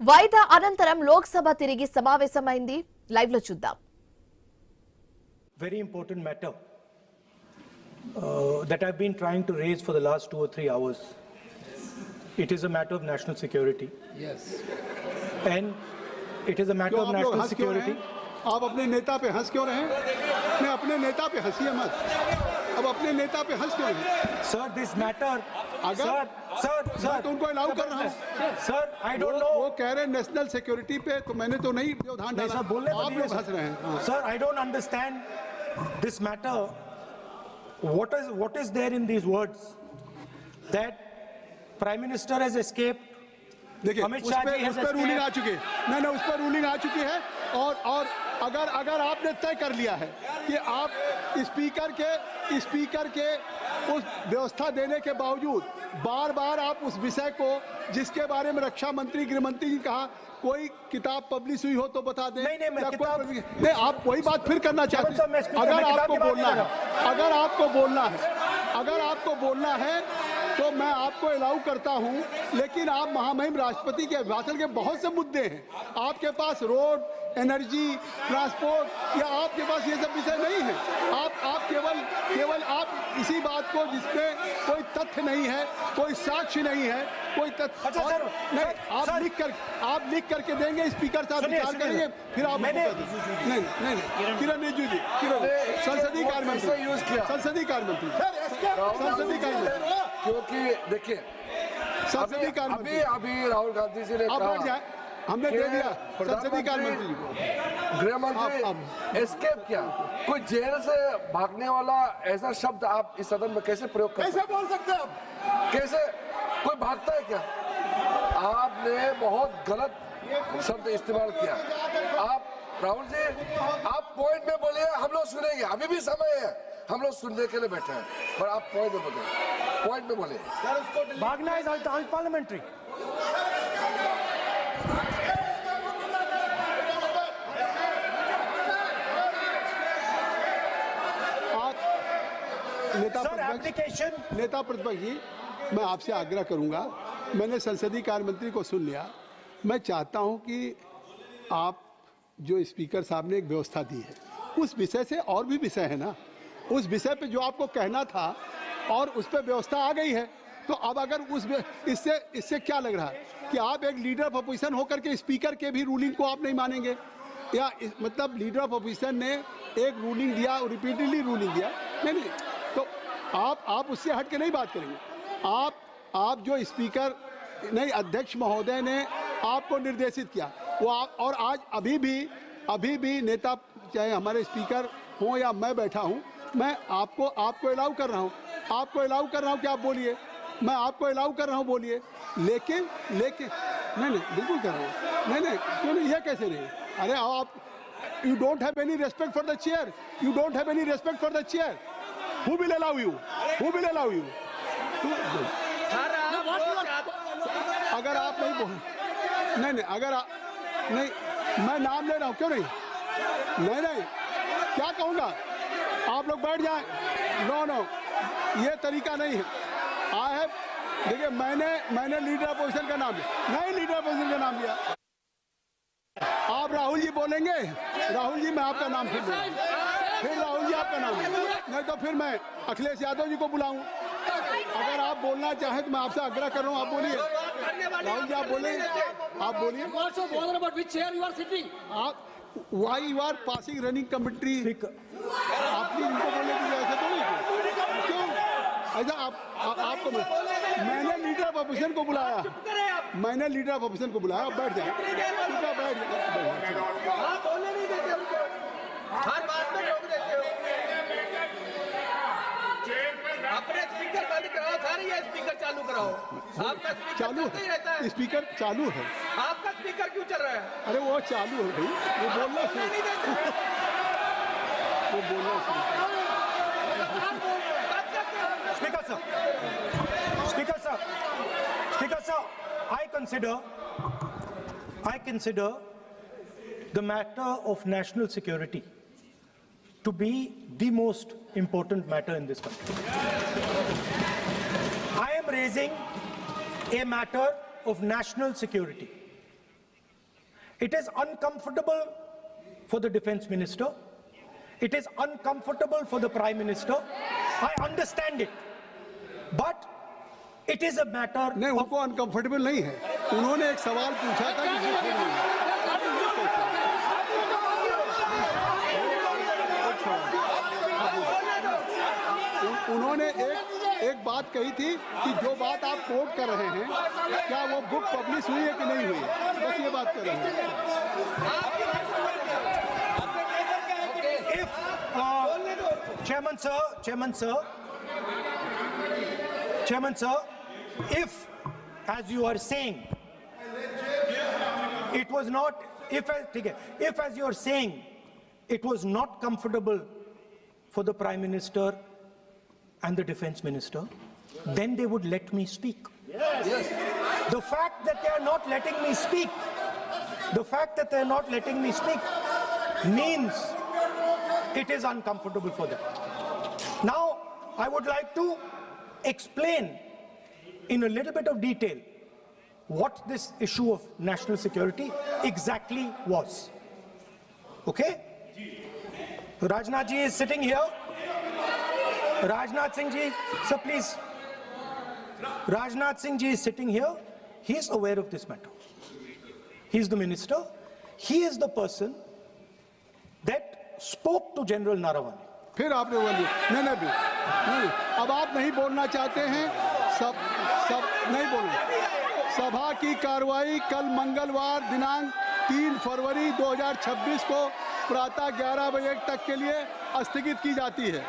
వాయిదా అనంతరం లోక్సభ తిరిగి సమావేశమైంది. లైవ్ లో చూద్దాం. Very important matter that I've been trying to raise for the last 2 or 3 hours. It is a matter of national security. Yes. And it is a matter of national security. आप अपने नेता पे हंस क्यों रहे हैं? मैं अपने नेता पे हंसिए मत. अब अपने नेता पे हंस क्यों रहे हैं? Sir, this matter. Sir, मैं तो उनको अलाउ कर रहा हूँ. Sir, I don't know. वो कह रहे हैं नेशनल सिक्योरिटी पे, तो मैंने तो नहीं व्यवधान डाला. सर बोलने आप लोग हंस रहे हैं. Sir, I don't understand this matter. What is there in these words that Prime Minister has escaped? देखिए, उस पर रूलिंग आ चुकी है. नहीं, उस पर रूलिंग आ चुकी है. और अगर आपने तय कर लिया है कि आप स्पीकर के उस व्यवस्था देने के बावजूद बार बार आप उस विषय को, जिसके बारे में रक्षा मंत्री, गृह मंत्री जी कहा, कोई किताब पब्लिश हुई हो तो बता दें. नहीं, आप वही बात फिर करना चाहते हैं. अगर आपको बोलना है तो मैं आपको अलाउ करता हूं. लेकिन आप महामहिम राष्ट्रपति के अभिभाषण के बहुत से मुद्दे हैं. आपके पास रोड, एनर्जी, ट्रांसपोर्ट, या आपके पास ये सब विषय नहीं है. आप केवल आप इसी बात को, जिसमें कोई तथ्य नहीं है, कोई साक्ष्य नहीं है, कोई तथ्य नहीं, आप लिख करके देंगे, स्पीकर साहब विचार करेंगे, फिर आप नहीं. किरण रिजिजू जी, संसदीय कार्य मंत्री, क्योंकि देखिए अभी राहुल गांधी जी ने कहा, हमने दे दिया संसदीय कार्य मंत्री जी को. गृह मंत्री एस्केप किया. कोई जेल से भागने वाला ऐसा शब्द आप इस सदन में कैसे प्रयोग कर सकते? कैसे बोल सकते हैं आप? कैसे कोई भागता है क्या? आपने बहुत गलत शब्द इस्तेमाल किया. आप राहुल जी, आप पॉइंट में बोलिए, हम लोग सुनेंगे. अभी भी समय है, हम लोग सुनने के लिए बैठे हैं, पर आप पॉइंट में बोलिए. भागना इज अनपार्लियामेंट्री. नेता प्रतिपक्ष जी, मैं आपसे आग्रह करूंगा. मैंने संसदीय कार्य मंत्री को सुन लिया. मैं चाहता हूं कि आप जो स्पीकर साहब ने एक व्यवस्था दी है, उस विषय से, और भी विषय है ना, उस विषय पे जो आपको कहना था और उस पर व्यवस्था आ गई है, तो अब अगर इससे क्या लग रहा है कि आप एक लीडर ऑफ अपोजिशन होकर के स्पीकर के भी रूलिंग को आप नहीं मानेंगे? या मतलब लीडर ऑफ अपोजिशन ने एक रूलिंग दिया और रिपीटेडली रूलिंग दिया, नहीं, तो आप उससे हट के नहीं बात करेंगे. आप जो स्पीकर नहीं, अध्यक्ष महोदय ने आपको निर्देशित किया, वो और आज अभी भी नेता, चाहे हमारे स्पीकर हों या मैं बैठा हूं, मैं आपको अलाउ कर रहा हूं कि आप बोलिए. मैं आपको अलाउ कर रहा हूं, बोलिए. लेकिन नहीं, बिल्कुल कर रहा हूं. नहीं, क्यों नहीं? यह कैसे नहीं? अरे आप, you don't have any respect for the chair. Who will allow you? अगर आप नहीं बोल, नहीं, अगर आप नहीं, मैं नाम ले रहा हूँ, क्यों नहीं? क्या कहूँगा? आप लोग बैठ जाएं. नो, ये तरीका नहीं है. देखिए, मैंने लीडर अपोजिशन का नाम लिया. आप राहुल जी बोलेंगे, राहुल जी मैं आपका नाम फिर राहुल जी आपका नाम, नहीं तो फिर मैं अखिलेश यादव जी को बुलाऊं. अगर आप बोलना चाहें तो मैं आपसे आग्रह कर रहा हूं, आप बोलिए. राहुल जी आप बोलिए. आप why you are passing running commentary? आपने इनको बोलने की ऐसे तो नहीं, क्यों ऐसा? आपको मैंने लीडर ऑफ अपोजिशन को बुलाया. आप बैठ जाए. हर बात में रोक देते हो. अपने स्पीकर बंद कराओ, सारी ये स्पीकर चालू कराओ. आपका चालू रहता है. स्पीकर चालू है. आपका स्पीकर क्यों चल रहा है? अरे वो चालू है भाई, वो बोलना शुरू. Speaker sir, I consider the matter of national security to be the most important matter in this country. I am raising a matter of national security. It is uncomfortable for the defense minister. It is uncomfortable for the prime minister. I understand it. But it is a matter नहीं, of... उनको uncomfortable नहीं है। उन्होंने एक सवाल पूछा था उन्होंने एक बात कही थी कि जो बात आप कोट कर रहे हैं क्या वो बुक पब्लिश हुई है कि नहीं हुई है, बस ये बात कर रहे हैं। Chairman sir, if, as you are saying, it was not, if as you are saying, it was not comfortable for the Prime Minister and the Defense Minister, then they would let me speak. Yes. The fact that they are not letting me speak, means it is uncomfortable for them. Now, I would like to explain in a little bit of detail what this issue of national security exactly was. Okay? Rajnath ji is sitting here. Rajnath Singh ji, sir, please. Rajnath Singh ji is sitting here. He is aware of this matter. He is the minister. He is the person that spoke to General Naravani. फिर आपने बोली नहीं, अब आप नहीं बोलना चाहते हैं, सब नहीं बोलना। सभा की कार्रवाई कल मंगलवार दिनांक 3 फरवरी 2026 को प्रातः 11 बजे तक के लिए स्थगित की जाती है।